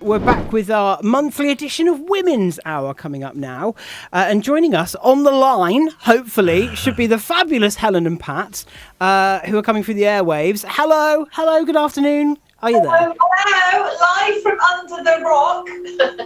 we're back with our monthly edition of Women's Hour coming up now. And joining us on the line, hopefully, should be the fabulous Helen and Pat, who are coming through the airwaves. Hello, good afternoon. Are you there? Hello, live from under the rock.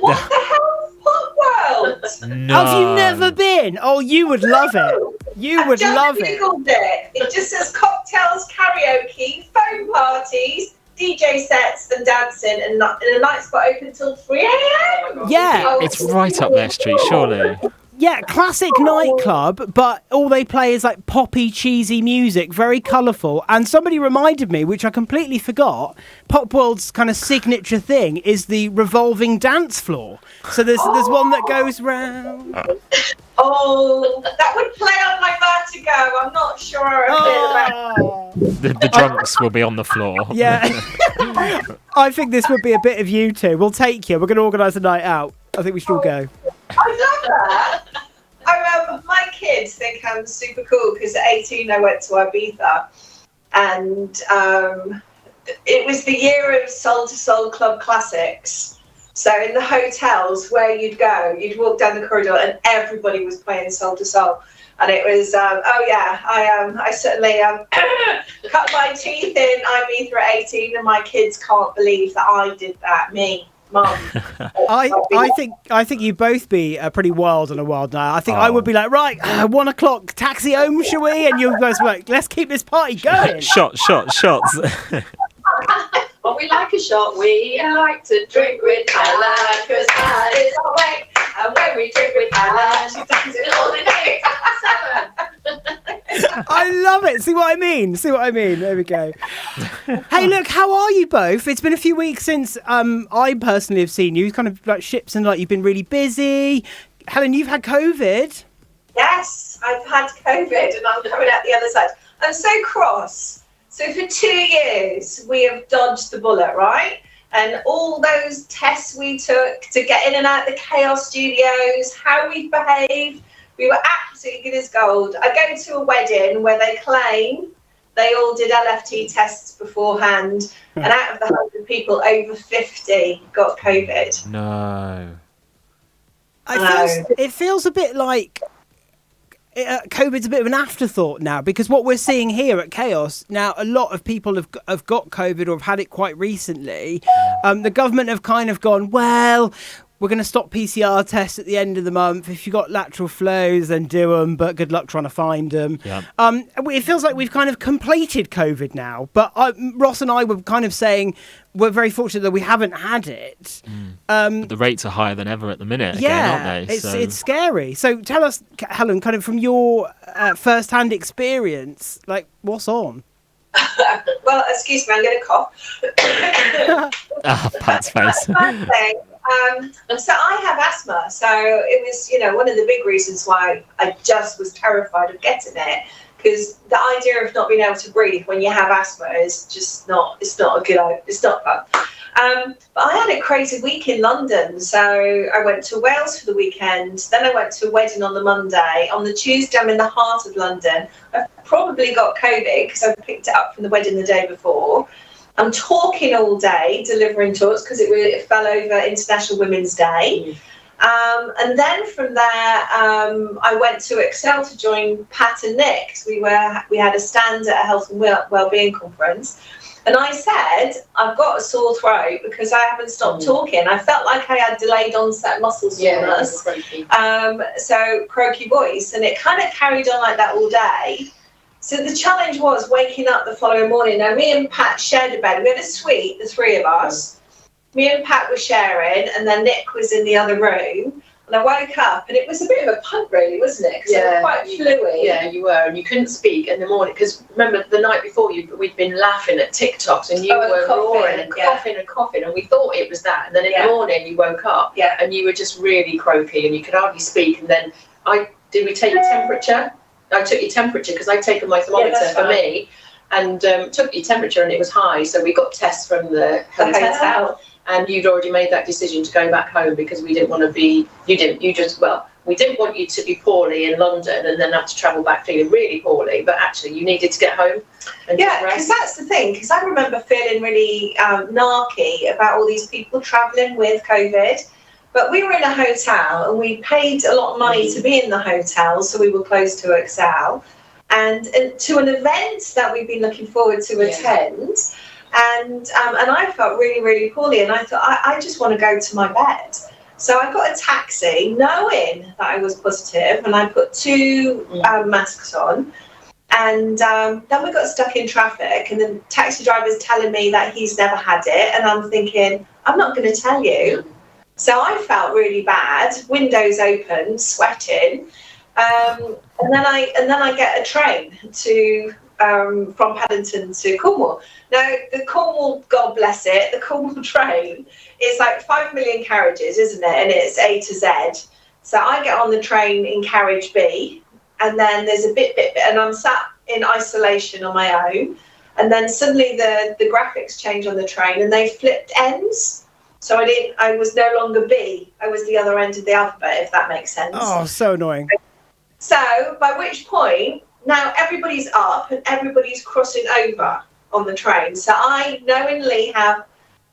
What the hell is Pop World? No. Have you never been? Oh, you would love it. You would love it. I just googled it. It just says cocktails, karaoke, phone parties, DJ sets and dancing, and a night spot open till 3 a.m. Yeah. It's right up their street, surely. Yeah, classic nightclub, but all they play is like poppy, cheesy music, very colourful. And somebody reminded me, which I completely forgot, Pop World's kind of signature thing is the revolving dance floor. So there's one that goes round. Oh, that would play on my vertigo. I'm not sure about The drunks will be on the floor. Yeah. I think this would be a bit of you two. We'll take you. We're going to organise a night out. I think we should all go. I love that. My kids think I'm super cool because at 18 I went to Ibiza, and it was the year of Soul to Soul Club Classics. So in the hotels where you'd go, you'd walk down the corridor and everybody was playing Soul to Soul. And it was, I certainly cut my teeth in Ibiza at 18, and my kids can't believe that I did that, me. Mum. I think you'd both be pretty wild on a wild night. I think I would be like, right, 1 o'clock, taxi home, shall we? And you guys be like, let's keep this party going. Shots. Well, we like a shot. We like to drink with Ella, because Ella is awake. And when we drink with Ella, she dances all the day. I love it. See what I mean? There we go. Hey, look, how are you both? It's been a few weeks since I personally have seen you. Kind of like ships and like you've been really busy. Helen, you've had COVID. Yes, I've had COVID and I'm coming out the other side. I'm so cross. So for 2 years, we have dodged the bullet, right? And all those tests we took to get in and out the Chaos Studios, how we've behaved, we were absolutely good as gold. I go to a wedding where they claim they all did LFT tests beforehand, and out of the 100 people, over 50 got COVID. No. It feels a bit like COVID's a bit of an afterthought now, because what we're seeing here at Chaos now, a lot of people have got COVID or have had it quite recently. The government have kind of gone, well, we're going to stop PCR tests at the end of the month. If you've got lateral flows, then do them, but good luck trying to find them. Yeah. It feels like we've kind of completed COVID now, but Ross and I were kind of saying we're very fortunate that we haven't had it. But the rates are higher than ever at the minute, again, aren't they? It's scary. So tell us, Helen, kind of from your first-hand experience, like, what's on? Well, excuse me, I'm going to cough. Pat's face. So I have asthma, so it was, one of the big reasons why I just was terrified of getting it, because the idea of not being able to breathe when you have asthma is just not, it's not fun. But I had a crazy week in London, so I went to Wales for the weekend, then I went to a wedding on the Monday. On the Tuesday, I'm in the heart of London. I've probably got COVID because I picked it up from the wedding the day before. I'm talking all day, delivering talks, because it fell over International Women's Day. And then from there, I went to Excel to join Pat and Nick. We had a stand at a health and wellbeing conference. And I said, I've got a sore throat because I haven't stopped talking. I felt like I had delayed onset muscle soreness. So croaky voice. And it kind of carried on like that all day. So the challenge was waking up the following morning. Now, me and Pat shared a bed. We had a suite, the three of us. Me and Pat were sharing, and then Nick was in the other room. And I woke up, and it was a bit of a punt, really, wasn't it? Because I was quite fluey. Yeah, you were, and you couldn't speak in the morning. Because remember, the night before, we'd been laughing at TikToks, and you were roaring and coughing, and we thought it was that. And then in the morning, you woke up, and you were just really croaky, and you could hardly speak. And then did we take your temperature? I took your temperature because I'd taken my thermometer for me, and took your temperature, and it was high. So we got tests from the hotel. And you'd already made that decision to go back home because we didn't want to be. We we didn't want you to be poorly in London and then have to travel back feeling really poorly, but actually you needed to get home and yeah, because that's the thing, because I remember feeling really narky about all these people travelling with COVID. But we were in a hotel and we paid a lot of money to be in the hotel, so we were close to Excel, and to an event that we've been looking forward to attend. And I felt really, really poorly, and I thought, I just want to go to my bed. So I got a taxi, knowing that I was positive, and I put 2 masks on. And then we got stuck in traffic, and the taxi driver's telling me that he's never had it, and I'm thinking, I'm not going to tell you. So I felt really bad, windows open, sweating, and then I get a train to from Paddington to Cornwall. Now the Cornwall, God bless it, the Cornwall train is like 5 million carriages, isn't it? And it's A to Z. So I get on the train in carriage B, and then there's a bit, and I'm sat in isolation on my own, and then suddenly the graphics change on the train, and they flipped ends. So I was no longer B, I was the other end of the alphabet, if that makes sense. Oh, so annoying. So, by which point, now everybody's up and everybody's crossing over on the train. So I knowingly have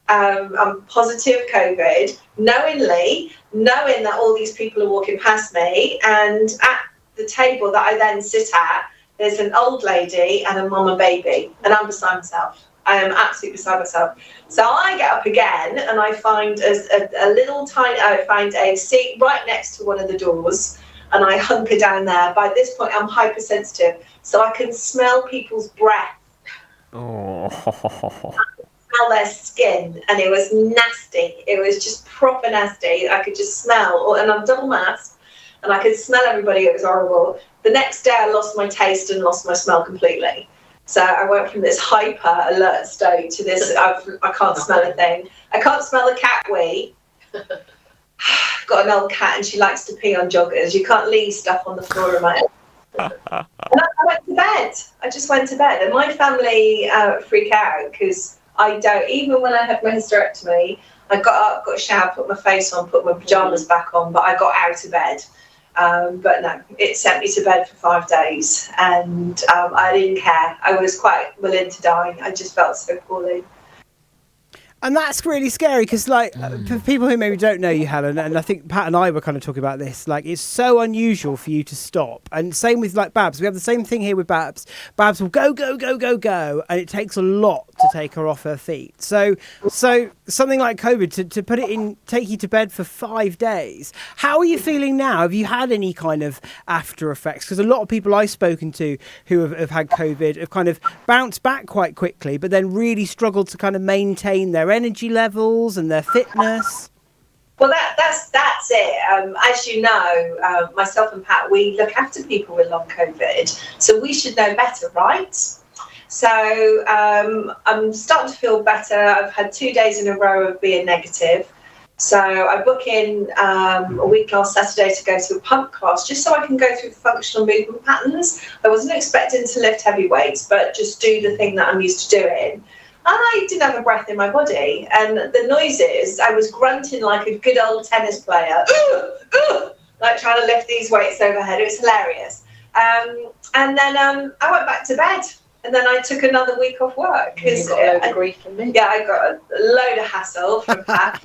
I'm positive COVID, knowing that all these people are walking past me, and at the table that I then sit at, there's an old lady and a mum and baby, and I'm beside myself. I am absolutely beside myself. So I get up again and I find I find a seat right next to one of the doors, and I hunker down there. By this point, I'm hypersensitive, so I can smell people's breath. Oh. Smell their skin, and it was nasty. It was just proper nasty. I could just smell, and I'm double masked, and I could smell everybody. It was horrible. The next day, I lost my taste and lost my smell completely. So I went from this hyper alert state to this, I can't smell a thing. I can't smell a cat wee. I've got an old cat and she likes to pee on joggers. You can't leave stuff on the floor of my house. And I went to bed. I just went to bed. And my family freak out because I don't, even when I had my hysterectomy, I got up, got a shower, put my face on, put my pyjamas back on, but I got out of bed. But no, it sent me to bed for 5 days, and I didn't care. I was quite willing to die. I just felt so poorly. And that's really scary because, like, for people who maybe don't know you, Helen, and I think Pat and I were kind of talking about this, like, it's so unusual for you to stop. And same with, like, Babs. We have the same thing here with Babs. Babs will go, and it takes a lot to take her off her feet. So something like COVID, to put it in, take you to bed for 5 days. How are you feeling now? Have you had any kind of after effects? Because a lot of people I've spoken to who have had COVID have kind of bounced back quite quickly, but then really struggled to kind of maintain their energy levels and their fitness. Well, that's it. As you know, myself and Pat, we look after people with long COVID, so we should know better, right? So I'm starting to feel better. I've had 2 days in a row of being negative. So I book in a week last Saturday to go to a pump class, just so I can go through the functional movement patterns. I wasn't expecting to lift heavy weights, but just do the thing that I'm used to doing. And I didn't have a breath in my body. And the noises, I was grunting like a good old tennis player, like trying to lift these weights overhead. It was hilarious. And then I went back to bed. And then I took another week off work. You got a load of grief from me. Yeah, I got a load of hassle from Pat.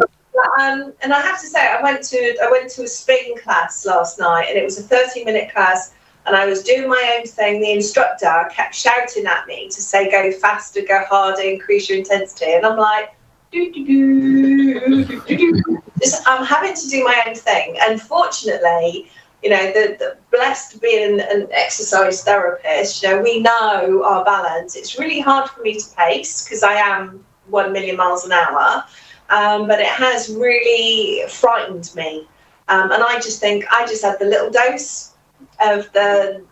And I have to say, I went to a spin class last night, and it was a 30-minute class. And I was doing my own thing. The instructor kept shouting at me to say, go faster, go harder, increase your intensity. And I'm like, I'm having to do my own thing. And fortunately, you know, the blessed being an exercise therapist, you know, we know our balance. It's really hard for me to pace because I am 1 million miles an hour. But it has really frightened me. And I just think I just had the little dose of the,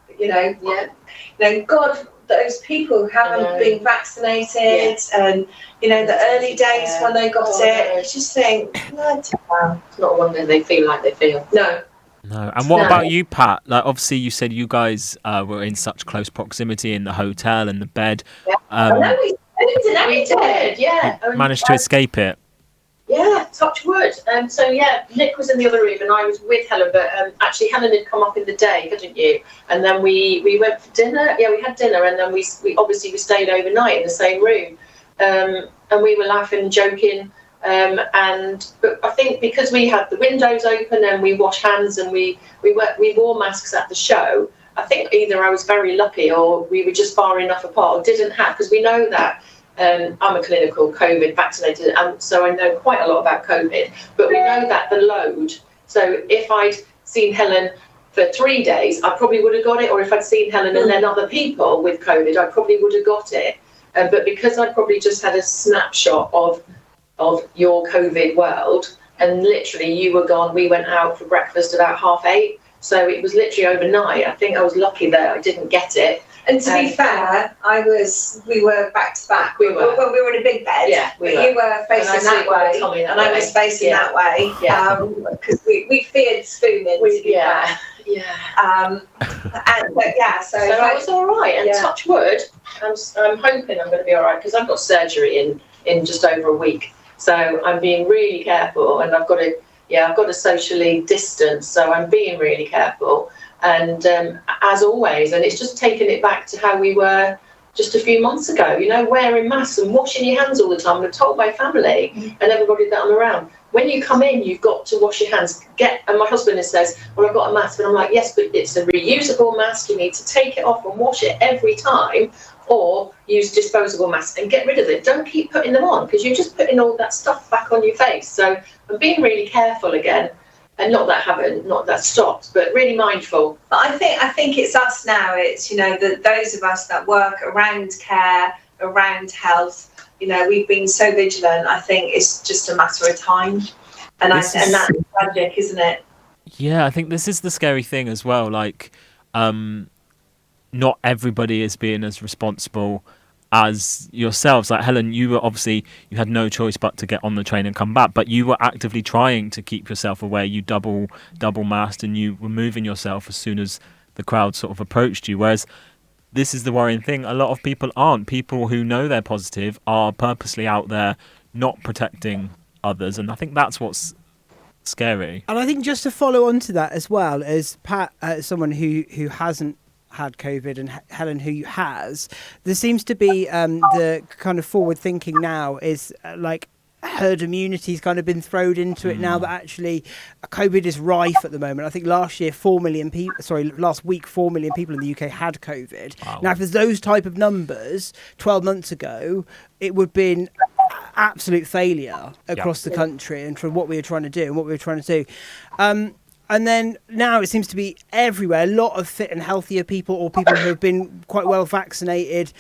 God, those people who haven't been vaccinated, and, you know, the early days when they got it, you just think, it's not a wonder they feel like they feel. No. And what about you, Pat? Like, obviously, you said you guys were in such close proximity in the hotel and the bed. Yeah. We did, yeah. Managed to escape it. Yeah, touch wood. So yeah, Nick was in the other room and I was with Helen, but actually Helen had come up in the day, hadn't you? And then we went for dinner. Yeah, we had dinner, and then we obviously we stayed overnight in the same room, and we were laughing and joking. But I think because we had the windows open and we wash hands and we wore masks at the show, I think either I was very lucky or we were just far enough apart or didn't have, because we know that. I'm a clinical COVID vaccinated, and so I know quite a lot about COVID, but we know that the load, so if I'd seen Helen for 3 days, I probably would have got it, or if I'd seen Helen and then other people with COVID, I probably would have got it. But because I probably just had a snapshot of your COVID world, and literally you were gone, we went out for breakfast about 8:30, so it was literally overnight. I think I was lucky that I didn't get it. And to be fair, we were back to back. We were in a big bed. Yeah, you were facing that way, and I was facing that way. Yeah, because we feared spooning. So I was all right. And touch wood, I'm hoping I'm going to be all right, because I've got surgery in just over a week. So I'm being really careful, and I've got to socially distance. So I'm being really careful. And as always, and it's just taking it back to how we were just a few months ago, wearing masks and washing your hands all the time. I'm told by family and everybody that I'm around, when you come in, you've got to wash your hands. And my husband says, well, I've got a mask. And I'm like, yes, but it's a reusable mask. You need to take it off and wash it every time, or use disposable masks and get rid of it. Don't keep putting them on, because you're just putting all that stuff back on your face. So I'm being really careful again. And not that stopped, but really mindful. But I think it's us now. It's those of us that work around care, around health. We've been so vigilant. I think it's just a matter of time, and that's tragic, isn't it? Yeah, I think this is the scary thing as well. Like, not everybody is being as responsible as yourselves. Like Helen, you had no choice but to get on the train and come back, but you were actively trying to keep yourself away. You double masked, and you were moving yourself as soon as the crowd sort of approached you. Whereas this is the worrying thing, a lot of people aren't. People who know they're positive are purposely out there not protecting others, and I think that's what's scary. And I think just to follow on to that as well, as Pat, someone who hasn't had COVID, and Helen who has, there seems to be the kind of forward thinking now is like herd immunity's kind of been thrown into it now, that actually COVID is rife at the moment. I think last week 4 million people in the UK had COVID. Wow. Now if there's those type of numbers 12 months ago, it would have been absolute failure across the country, and for what we were trying to do. And then now it seems to be everywhere. A lot of fit and healthier people, or people who have been quite well vaccinated,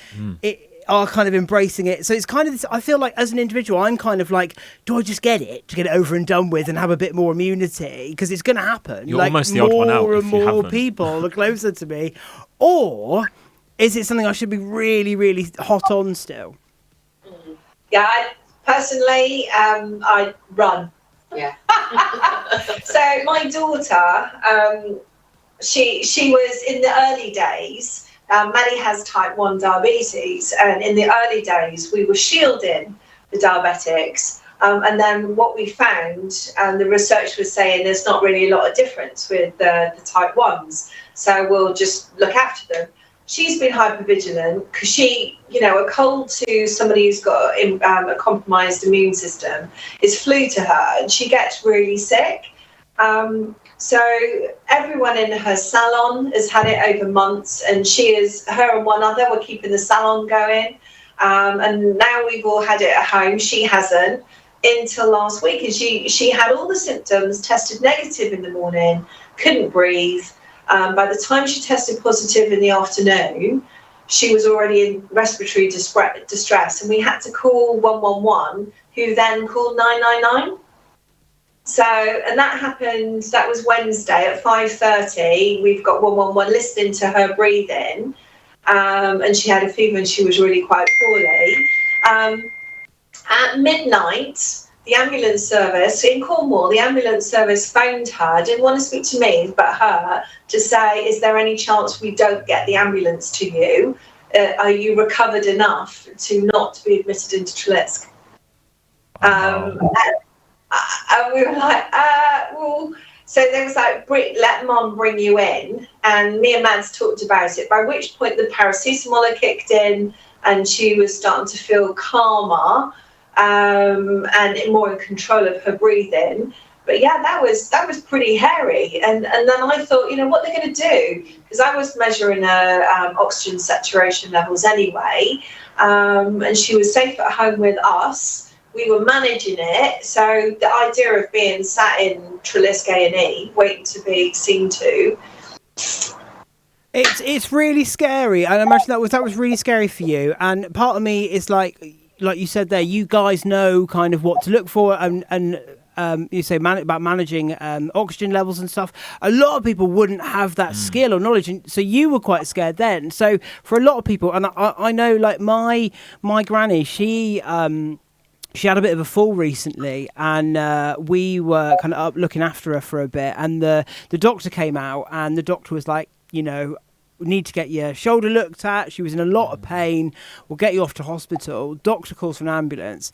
are kind of embracing it. So it's kind of this, I feel like as an individual, I'm kind of like, do I just get it to get it over and done with and have a bit more immunity? Because it's going to happen. You're almost the odd one out. More and more people are closer to me. Or is it something I should be really, really hot on still? Yeah, personally, I run. Yeah. So my daughter, she was in the early days. Maddie has type 1 diabetes, and in the early days we were shielding the diabetics. And then what we found, and the research was saying there's not really a lot of difference with the type 1s. So we'll just look after them. She's been hypervigilant because a cold to somebody who's got a compromised immune system is flu to her, and she gets really sick. So everyone in her salon has had it over months, and her and one other were keeping the salon going. And now we've all had it at home. She hasn't until last week, and she had all the symptoms, tested negative in the morning, couldn't breathe. By the time she tested positive in the afternoon, she was already in respiratory distress, and we had to call 111, who then called 999. So, and that happened, that was Wednesday at 5:30. We've got 111 listening to her breathing, and she had a fever and she was really quite poorly. At midnight, the ambulance service in Cornwall, the ambulance service phoned her, didn't want to speak to me, but her, to say, is there any chance we don't get the ambulance to you? Are you recovered enough to not be admitted into Trelisk? And we were like, well, so they was like, let mum bring you in. And me and Mads talked about it, by which point the paracetamol had kicked in and she was starting to feel calmer and more in control of her breathing. But yeah, that was pretty hairy. And then I thought, what they're going to do, because I was measuring her oxygen saturation levels anyway, and she was safe at home with us. We were managing it, so the idea of being sat in Treliske A&E, waiting to be seen to. It's really scary. I imagine that was really scary for you. And part of me is like you said there, you guys know kind of what to look for, and you say about managing oxygen levels and stuff. A lot of people wouldn't have that skill or knowledge, and so you were quite scared then. So for a lot of people, and I know, like my granny, she had a bit of a fall recently, and we were kind of up looking after her for a bit, and the doctor came out, and the doctor was like, we need to get your shoulder looked at. She was in a lot of pain. We'll get you off to hospital. Doctor calls for an ambulance.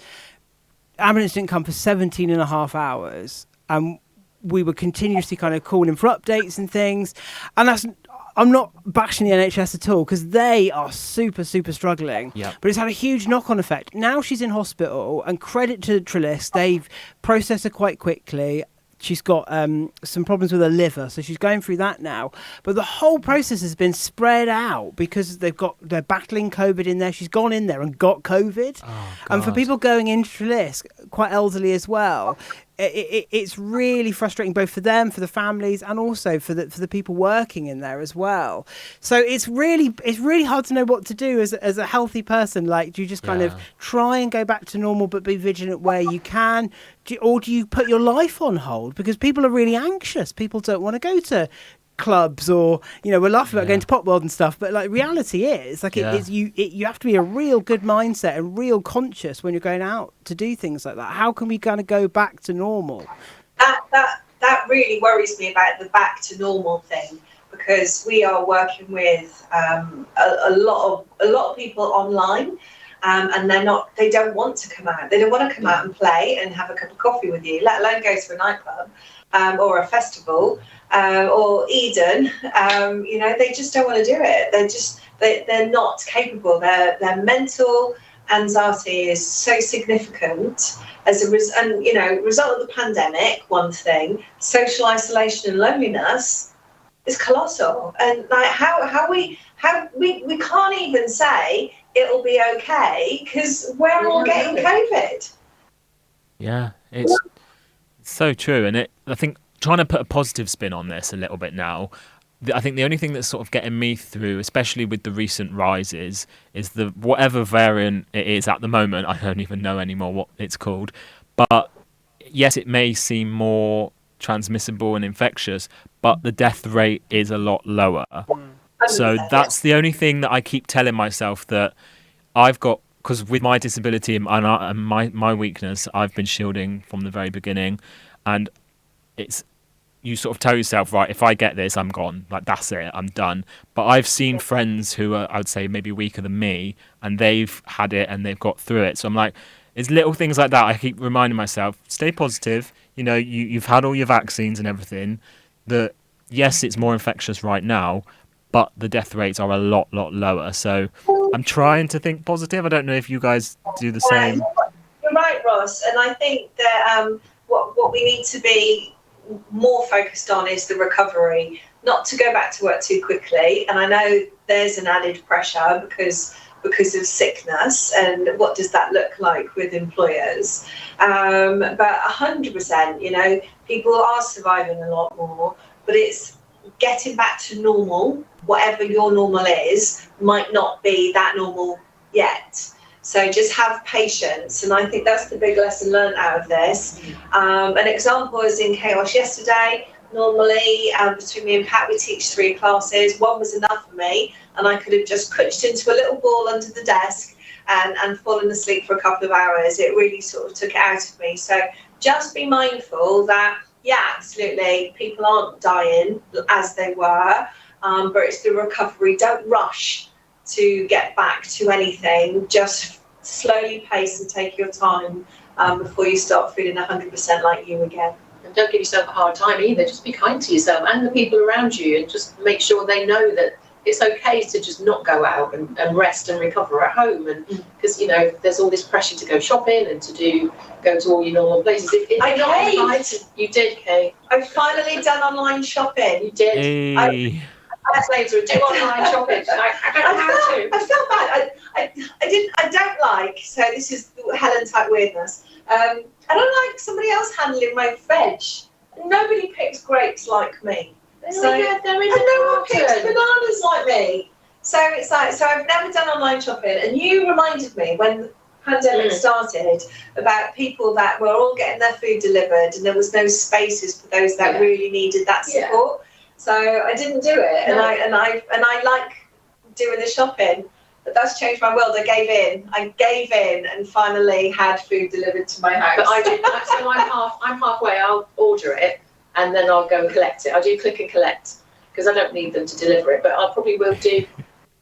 Ambulance didn't come for 17 and a half hours, and we were continuously kind of calling for updates and things. And I'm not bashing the NHS at all, because they are super, super struggling. Yep. But it's had a huge knock-on effect. Now she's in hospital, and credit to Treliske, they've processed her quite quickly. She's got some problems with her liver, so she's going through that now. But the whole process has been spread out because they're battling COVID in there. She's gone in there and got COVID. Oh, and for people going into Treliske, quite elderly as well, it's really frustrating, both for them, for the families, and also for the people working in there as well. So it's really hard to know what to do as a healthy person. Like, do you just kind of try and go back to normal but be vigilant where you can, or do you put your life on hold? Because people are really anxious. People don't want to go to clubs, or we're laughing about going to Pop World and stuff, but like reality is like you have to be a real good mindset and real conscious when you're going out to do things like that. How can we kind of go back to normal? That really worries me about the back to normal thing, because we are working with a lot of people online, and they don't want to come out. They don't want to come out and play and have a cup of coffee with you, let alone go to a nightclub or a festival. Or Eden, they just don't want to do it. They're not capable. Their mental anxiety is so significant as a result of the pandemic. One thing, social isolation and loneliness is colossal. And like how we can't even say it'll be okay, because we're all getting COVID. Yeah, it's so true, and I think, trying to put a positive spin on this a little bit now, I think the only thing that's sort of getting me through, especially with the recent rises, is the whatever variant it is at the moment. I don't even know anymore what it's called. But yes, it may seem more transmissible and infectious, but the death rate is a lot lower. So that's the only thing that I keep telling myself, that I've got, because with my disability and my weakness, I've been shielding from the very beginning, and you sort of tell yourself, right, if I get this, I'm gone. Like, that's it, I'm done. But I've seen friends who are, I would say, maybe weaker than me, and they've had it and they've got through it. So I'm like, it's little things like that. I keep reminding myself, stay positive. You've had all your vaccines and everything. That, yes, it's more infectious right now, but the death rates are a lot lower. So I'm trying to think positive. I don't know if you guys do the same. You're right, Ross. And I think that what we need to be more focused on is the recovery, not to go back to work too quickly. And I know there's an added pressure because of sickness, and what does that look like with employers? But 100%, people are surviving a lot more, but it's getting back to normal. Whatever your normal is might not be that normal yet. So just have patience, and I think that's the big lesson learned out of this. An example is in Chaos yesterday. Normally, between me and Pat, we teach 3 classes. 1 was enough for me, and I could have just pushed into a little ball under the desk and fallen asleep for a couple of hours. It really sort of took it out of me. So just be mindful that, yeah, absolutely, people aren't dying as they were, but it's the recovery. Don't rush to get back to anything. Just slowly pace and take your time, before you start feeling 100% like you again. And don't give yourself a hard time either. Just be kind to yourself and the people around you, and just make sure they know that it's okay to just not go out and rest and recover at home. And because there's all this pressure to go shopping and to go to all your normal places. You did, Kay. I've finally done online shopping. You did. Hey. Later, do online shopping. I felt bad. I don't like. So this is Helen type weirdness. I don't like somebody else handling my veg. Nobody picks grapes like me. And no one picks bananas like me. So it's like, I've never done online shopping, and you reminded me when the pandemic started about people that were all getting their food delivered, and there was no spaces for those that really needed that support. So I didn't do it, and I like doing the shopping. But that's changed my world. I gave in and finally had food delivered to my house. But I do. So I'm halfway. I'll order it and then I'll go and collect it. I do click and collect because I don't need them to deliver it. But I probably will do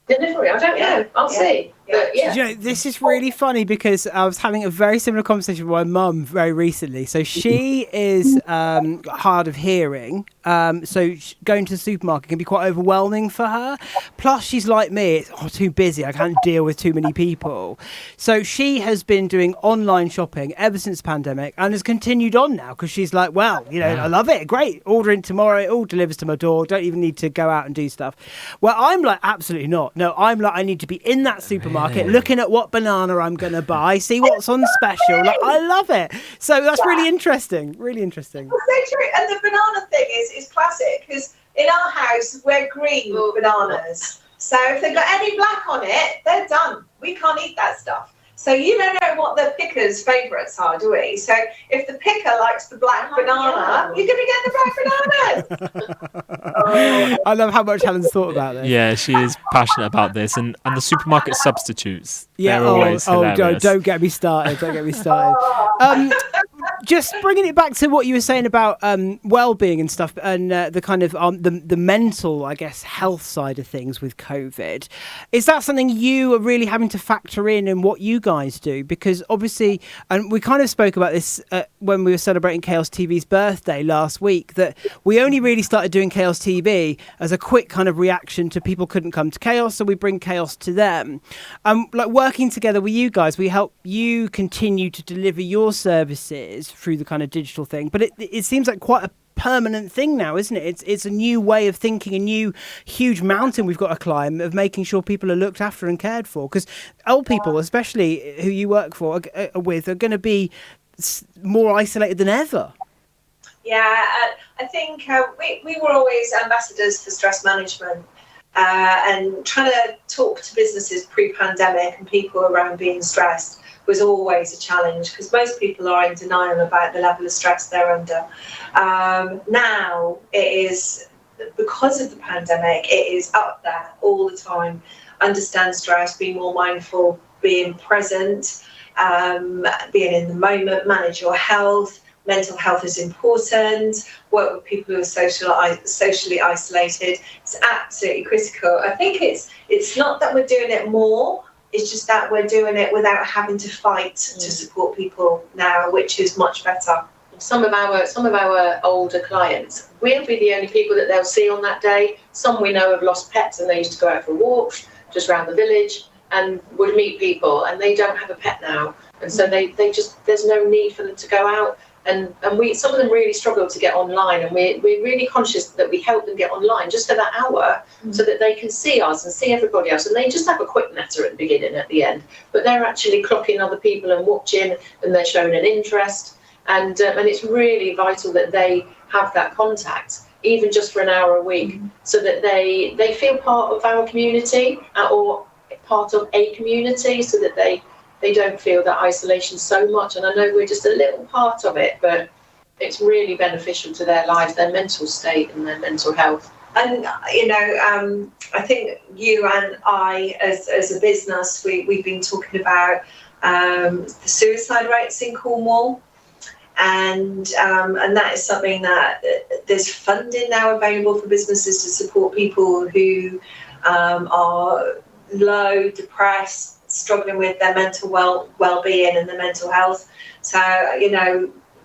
delivery. I don't know. I'll see. But this is really funny because I was having a very similar conversation with my mum very recently. So she is hard of hearing. So going to the supermarket can be quite overwhelming for her. Plus, she's like me. It's too busy. I can't deal with too many people. So she has been doing online shopping ever since the pandemic and has continued on now because she's like, well, I love it. Great. Ordering tomorrow. It all delivers to my door. Don't even need to go out and do stuff. Well, I'm like, absolutely not. No, I'm like, I need to be in that supermarket looking at what banana I'm going to buy, see what's on special. Like, I love it. So that's really interesting. Really interesting. That's so true. And the banana thing is classic because in our house we're green bananas. So if they've got any black on it, they're done. We can't eat that stuff. So you don't know what the picker's favourites are, do we? So if the picker likes the black banana, you're going to get the black banana. I love how much Helen's thought about this. Yeah, she is passionate about this, and the supermarket substitutes. They're always hilarious. Don't get me started. Don't get me started. Just bringing it back to what you were saying about well-being and stuff, and the kind of the mental, I guess, health side of things with COVID. Is that something you are really having to factor in what you guys do? Because obviously, and we kind of spoke about this when we were celebrating Chaos TV's birthday last week, that we only really started doing Chaos TV as a quick kind of reaction to people couldn't come to Chaos, so we bring Chaos to them. Like working together with you guys, we help you continue to deliver your services through the kind of digital thing, but it seems like quite a permanent thing now, isn't it? It's a new way of thinking, a new huge mountain we've got to climb of making sure people are looked after and cared for, because old people, especially who you work with, are going to be more isolated than ever. Yeah, I think we were always ambassadors for stress management, and trying to talk to businesses pre-pandemic and people around being stressed was always a challenge because most people are in denial about the level of stress they're under. Now it is, because of the pandemic, it is up there all the time. Understand stress, be more mindful, being present, being in the moment, manage your health. Mental health is important. Work with people who are socially isolated. It's absolutely critical. I think it's not that we're doing it more. It's just that we're doing it without having to fight to support people now, which is much better. Some of our older clients, we'll be the only people that they'll see on that day. Some we know have lost pets and they used to go out for a walk just around the village and would meet people, and they don't have a pet now, and so they just, there's no need for them to go out. And some of them really struggle to get online, and we're really conscious that we help them get online just for that hour so that they can see us and see everybody else, and they just have a quick natter at the beginning, at the end, but they're actually clocking other people and watching, and they're showing an interest, and it's really vital that they have that contact, even just for an hour a week, so that they feel part of our community or part of a community, so that they don't feel that isolation so much. And I know we're just a little part of it, but it's really beneficial to their lives, their mental state and their mental health. And, I think you and I, as a business, we've been talking about the suicide rates in Cornwall. And that is something that there's funding now available for businesses to support people who are low, depressed, struggling with their mental well-being and their mental health. So,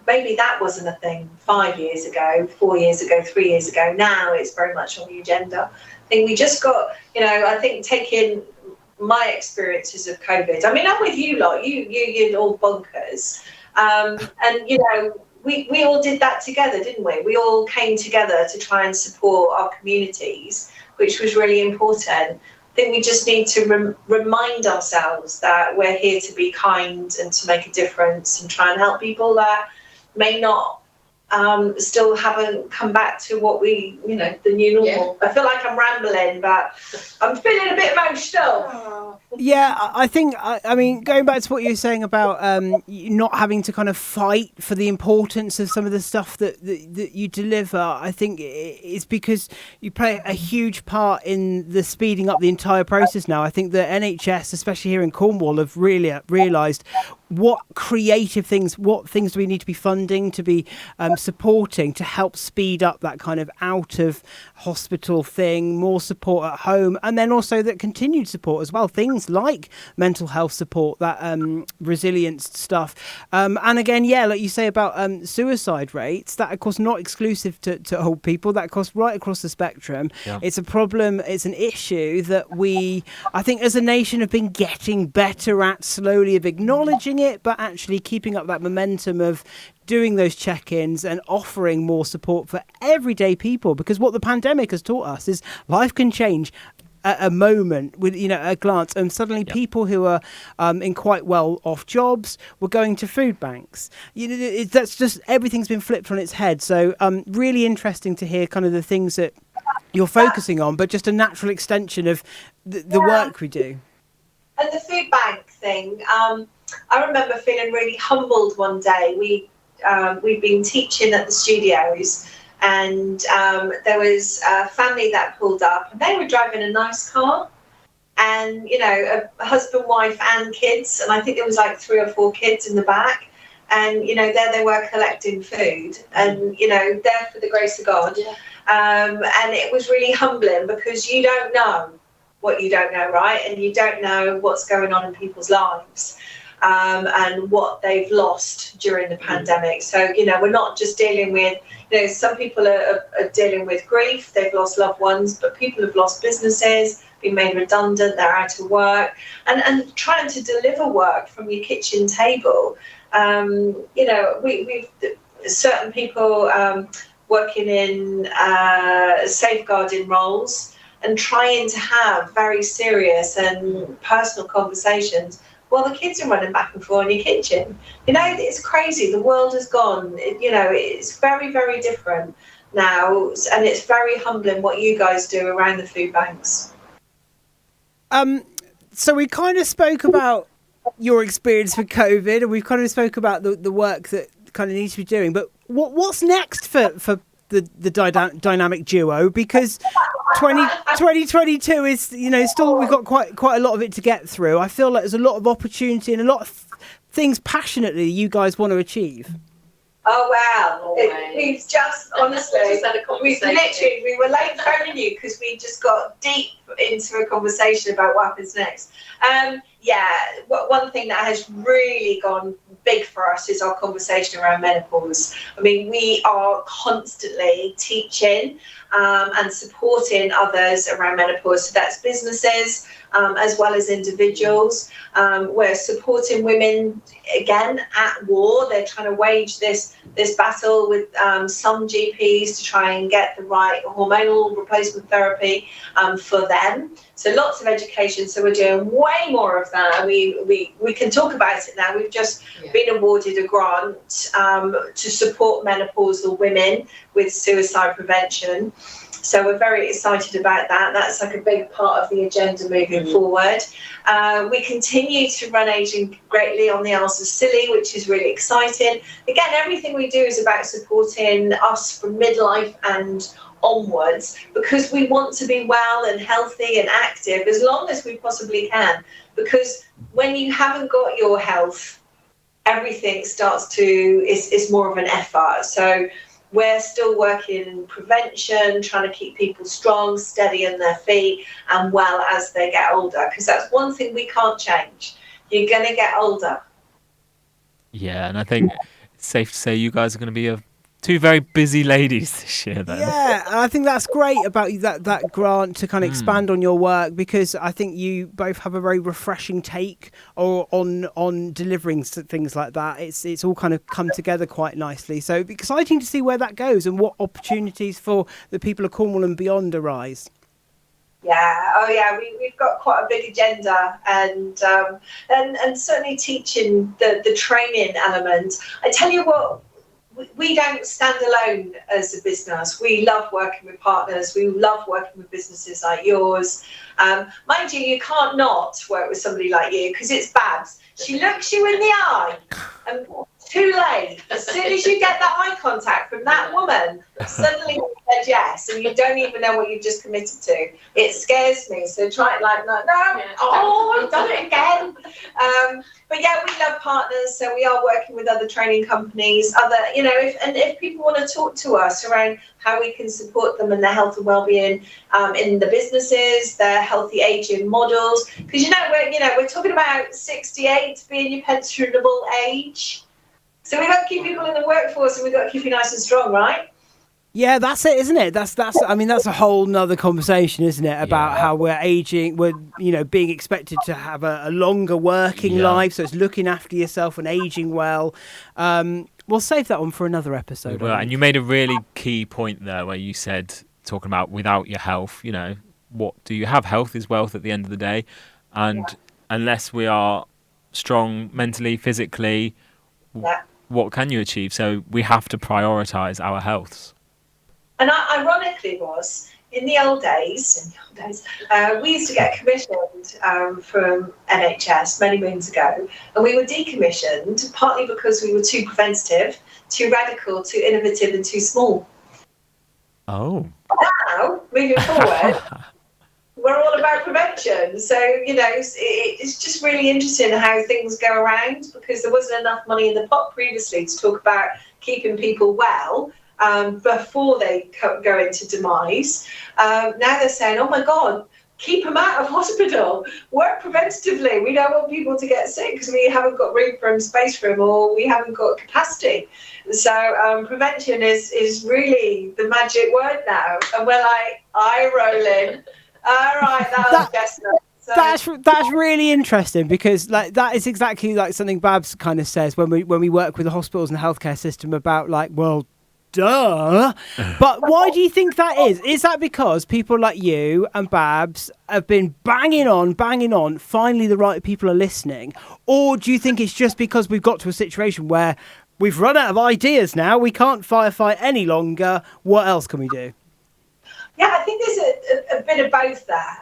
maybe that wasn't a thing 5 years ago, 4 years ago, 3 years ago. Now it's very much on the agenda. I think we just got, I think taking my experiences of COVID. I mean, I'm with you lot. You're all bunkers. And, we all did that together, didn't we? We all came together to try and support our communities, which was really important. I think we just need to remind ourselves that we're here to be kind and to make a difference and try and help people that may not still haven't come back to what we, the new normal. Yeah. I feel like I'm rambling, but I'm feeling a bit emotional. Yeah, I think, I mean, going back to what you were saying about not having to kind of fight for the importance of some of the stuff that you deliver, I think it's because you play a huge part in the speeding up the entire process now. I think the NHS, especially here in Cornwall, have really realised what creative things, what things do we need to be funding, to be supporting, to help speed up that kind of out of hospital thing, more support at home, and then also that continued support as well, things like mental health support, that resilience stuff, and again, like you say about suicide rates, that of course not exclusive to old people, that of course right across the spectrum. It's a problem, it's an issue that we, I think as a nation, have been getting better at slowly of acknowledging it, but actually keeping up that momentum of doing those check-ins and offering more support for everyday people, because what the pandemic has taught us is life can change at a moment with a glance, and suddenly people who are in quite well off jobs were going to food banks. That's just, everything's been flipped on its head. So really interesting to hear kind of the things that you're focusing on, but just a natural extension of the work we do. And the food bank thing, I remember feeling really humbled one day. We'd been teaching at the studios, and there was a family that pulled up, and they were driving a nice car, and a husband, wife and kids, and I think there was like 3 or 4 kids in the back, and there they were collecting food, and there for the grace of God. And it was really humbling, because you don't know what you don't know, right? And you don't know what's going on in people's lives. And what they've lost during the pandemic. So, we're not just dealing with, some people are dealing with grief, they've lost loved ones, but people have lost businesses, been made redundant, they're out of work, and trying to deliver work from your kitchen table. We've certain people working in safeguarding roles and trying to have very serious and personal conversations while the kids are running back and forth in your kitchen. It's crazy. The world has gone. It's very, very different now, and it's very humbling what you guys do around the food banks. So we kind of spoke about your experience with COVID, and we've kind of spoke about the work that kind of needs to be doing. But what's next for the dynamic duo? Because 2022 is, still we've got quite a lot of it to get through. I feel like there's a lot of opportunity and a lot of things passionately you guys want to achieve. Oh wow! We've just honestly, we were late phoning you because we just got deep into a conversation about what happens next. One thing that has really gone big for us is our conversation around menopause. I mean, we are constantly teaching and supporting others around menopause. So that's businesses as well as individuals. We're supporting women, again, at war. They're trying to wage this battle with some GPs to try and get the right hormonal replacement therapy for them. So lots of education. So we're doing way more of that. We can talk about it now. We've just been awarded a grant to support menopausal women with suicide prevention. So we're very excited about that. That's like a big part of the agenda moving forward. We continue to run Aging Greatly on the Isles of Scilly, which is really exciting. Again, everything we do is about supporting us from midlife and onwards, because we want to be well and healthy and active as long as we possibly can. Because when you haven't got your health, everything starts to is more of an effort. So we're still working in prevention, trying to keep people strong, steady on their feet and well as they get older, because that's one thing we can't change. You're going to get older. Yeah, and I think it's safe to say you guys are going to be two very busy ladies this year then. Yeah, and I think that's great about that grant to kind of expand on your work, because I think you both have a very refreshing take on delivering things like that. It's all kind of come together quite nicely. So it'd be exciting to see where that goes and what opportunities for the people of Cornwall and beyond arise. Yeah, we've got quite a big agenda, and certainly teaching the training element. I tell you what, we don't stand alone as a business. We love working with partners. We love working with businesses like yours. Mind you can't not work with somebody like you, because it's Babs. She looks you in the eye, and too late. As soon as you get that eye contact from that woman, suddenly you said yes, and you don't even know what you've just committed to. It scares me. So try it like that. No, I've done it again. But yeah, we love partners, so we are working with other training companies. If people want to talk to us around how we can support them in their health and well-being in the businesses, their healthy aging models, because we're talking about 68 being your pensionable age. So we've got to keep people in the workforce, and we've got to keep you nice and strong, right? Yeah, that's it, isn't it? That's a whole nother conversation, isn't it? About how we're aging, we're being expected to have a longer working life, so it's looking after yourself and aging well. We'll save that one for another episode. Well, and you made a really key point there where you said, talking about without your health, what do you have? Health is wealth at the end of the day, and unless we are strong mentally, physically, what can you achieve? So we have to prioritise our healths. And ironically in the old days, we used to get commissioned from NHS many moons ago, and we were decommissioned partly because we were too preventative, too radical, too innovative, and too small. Oh. Now, moving forward, we're all about prevention. So, it's just really interesting how things go around, because there wasn't enough money in the pot previously to talk about keeping people well before they go into demise. Now they're saying, oh my God, keep them out of hospital. Work preventatively. We don't want people to get sick because we haven't got room for them, space for them, or we haven't got capacity. So prevention is really the magic word now. And we're like, eye rolling. All right, that was chestnut. So, that's really interesting, because that is exactly like something Babs kind of says when we work with the hospitals and the healthcare system about duh. But why do you think that is? Is that because people like you and Babs have been banging on, finally the right people are listening? Or do you think it's just because we've got to a situation where we've run out of ideas now, we can't firefight any longer, what else can we do? Yeah, I think there's a bit of both there.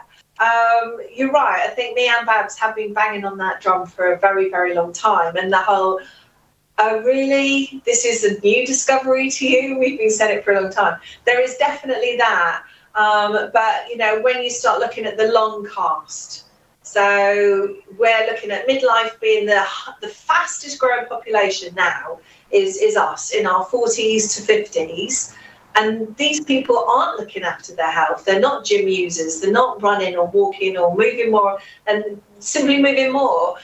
You're right. I think me and Babs have been banging on that drum for a very, very long time. And the whole, really, this is a new discovery to you? We've been saying it for a long time. There is definitely that. But, when you start looking at the long cast, so we're looking at midlife being the fastest growing population now is us in our 40s to 50s. And these people aren't looking after their health. They're not gym users. They're not running or walking or moving more, and simply moving more.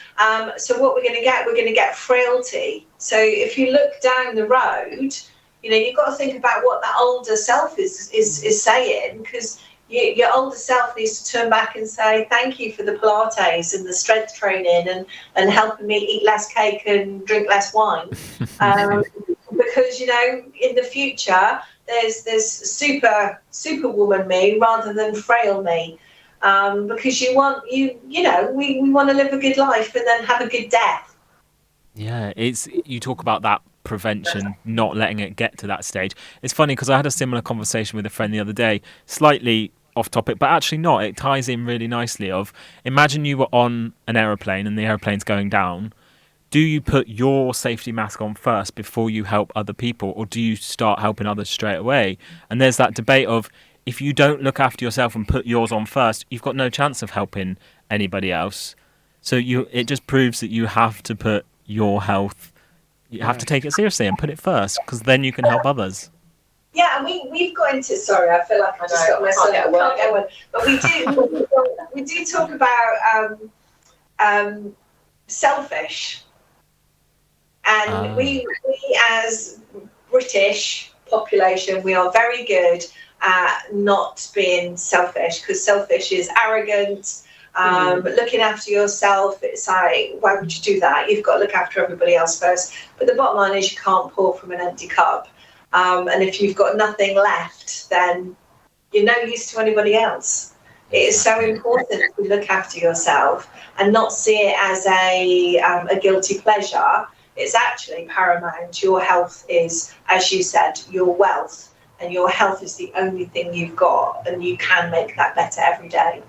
So what we're going to get frailty. So if you look down the road, you've got to think about what that older self is saying, because your older self needs to turn back and say, thank you for the Pilates and the strength training and helping me eat less cake and drink less wine. Because, in the future, there's superwoman me rather than frail me, because we want to live a good life and then have a good death. Yeah, you talk about that prevention, not letting it get to that stage. It's funny because I had a similar conversation with a friend the other day, slightly off topic, but actually not. It ties in really nicely. Imagine you were on an aeroplane and the aeroplane's going down. Do you put your safety mask on first before you help other people, or do you start helping others straight away? And there's that debate of, if you don't look after yourself and put yours on first, you've got no chance of helping anybody else. So it just proves that you have to put your health, you have to take it seriously and put it first, because then you can help others. Yeah, and we've got into. Sorry, I feel like I just got myself. Can't get one. But we do talk about selfish, and we as British population, we are very good at not being selfish, because selfish is arrogant. Looking after yourself, it's like, why would you do that? You've got to look after everybody else first. But the bottom line is, you can't pour from an empty cup. And if you've got nothing left, then you're no use to anybody else. It is so important to look after yourself and not see it as a guilty pleasure. It's actually paramount. Your health is, as you said, your wealth, and your health is the only thing you've got, and you can make that better every day.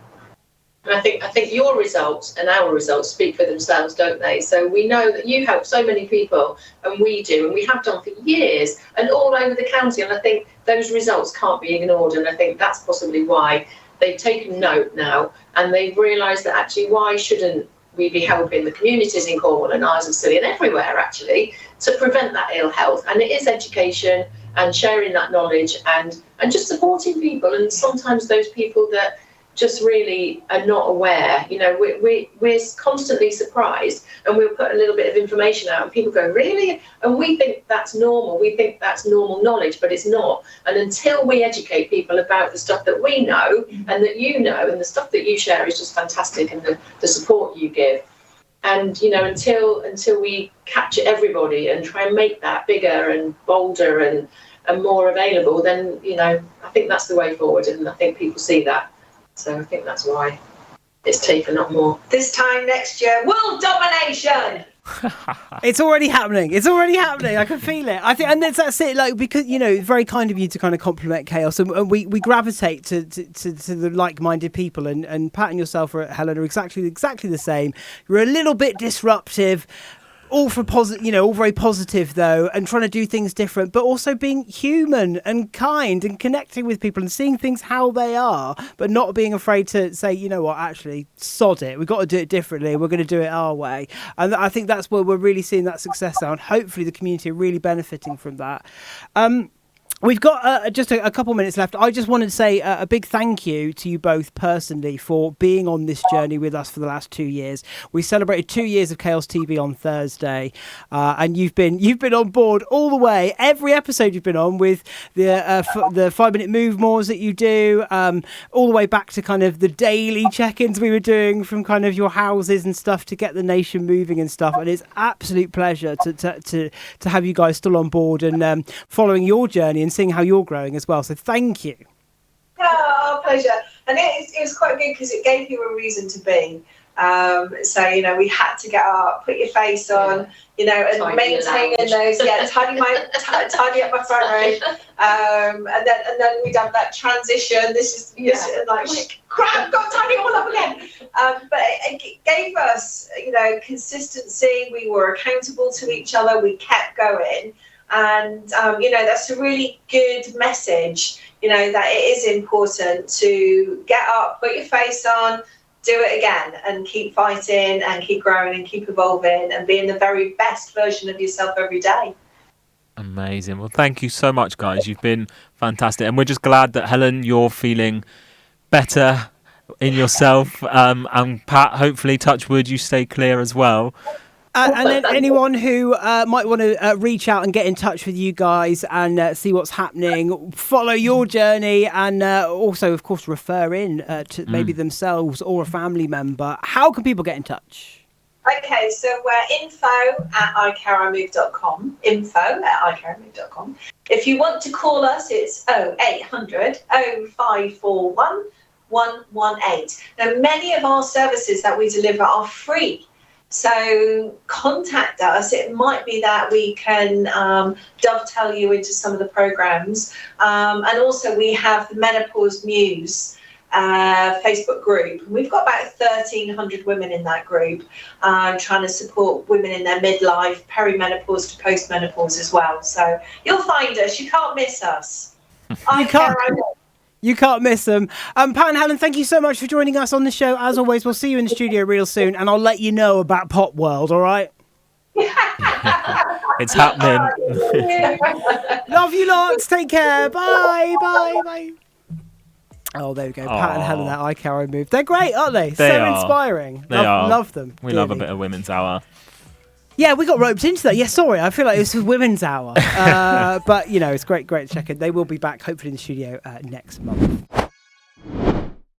And I think your results and our results speak for themselves, don't they? So we know that you help so many people, and we do, and we have done for years and all over the county. And I think those results can't be ignored. And I think that's possibly why they've taken note now, and they've realised that actually, why shouldn't we be helping the communities in Cornwall and Isles of Scilly and everywhere actually to prevent that ill health? And it is education and sharing that knowledge and just supporting people. And sometimes those people that just really are not aware, we're constantly surprised, and we'll put a little bit of information out and people go, really? And we think that's normal, we think that's normal knowledge, but it's not. And until we educate people about the stuff that we know and that you know, and the stuff that you share is just fantastic, and the support you give, and until we capture everybody and try and make that bigger and bolder and more available, then I think that's the way forward, and I think people see that. So I think that's why it's taken up more. This time next year, world domination! It's already happening. I can feel it. I think, and that's it. Like, because it's very kind of you to kind of compliment Chaos, and we gravitate to the like-minded people. And Pat and yourself, Helen, are exactly the same. You're a little bit disruptive. All for positive, all very positive though, and trying to do things different, but also being human and kind and connecting with people and seeing things how they are, but not being afraid to say, you know what, actually, sod it. We've got to do it differently. We're going to do it our way. And I think that's where we're really seeing that success now, and hopefully the community are really benefiting from that. We've got just a couple minutes left. I just wanted to say a big thank you to you both personally for being on this journey with us for the last 2 years. We celebrated 2 years of Chaos TV on Thursday, and you've been on board all the way. Every episode you've been on, with the 5-minute move mores that you do, all the way back to kind of the daily check-ins we were doing from kind of your houses and stuff to get the nation moving and stuff. And it's absolute pleasure to have you guys still on board and following your journey and seeing how you're growing as well. So thank you. Oh, pleasure. And it was quite good because it gave you a reason to be. So, we had to get up, put your face on, and maintaining those, tidy up my front room. And then we'd have that transition. This is like, crap, got to tidy it all up again. But it gave us, consistency. We were accountable to each other. We kept going. And, that's a really good message, that it is important to get up, put your face on, do it again, and keep fighting and keep growing and keep evolving and being the very best version of yourself every day. Amazing. Well, thank you so much, guys. You've been fantastic. And we're just glad that, Helen, you're feeling better in yourself. And Pat, hopefully, touch wood, you stay clear as well. And then anyone who might want to reach out and get in touch with you guys and see what's happening, follow your journey, and also, of course, refer in to maybe themselves or a family member. How can people get in touch? Okay, so we're info@icareimove.com. Info@icareimove.com. If you want to call us, it's 0800 0541 118. Now, many of our services that we deliver are free. So contact us. It might be that we can dovetail you into some of the programs. And also we have the Menopause Muse Facebook group. We've got about 1,300 women in that group, trying to support women in their midlife, perimenopause to postmenopause as well. So you'll find us. You can't miss us. You can't miss them. Pat and Helen, thank you so much for joining us on the show. As always, we'll see you in the studio real soon, and I'll let you know about Pop World, all right? It's happening. Love you lots. Take care. Bye. Bye. Bye. Oh, there we go. Pat and Helen, that iCarry move. They're great, aren't they? They so are. inspiring. They are. Love them. We love a bit of women's hour. Yeah, we got roped into that. Yeah, sorry. I feel like it was Women's Hour. But, it's great to check in. They will be back, hopefully, in the studio next month.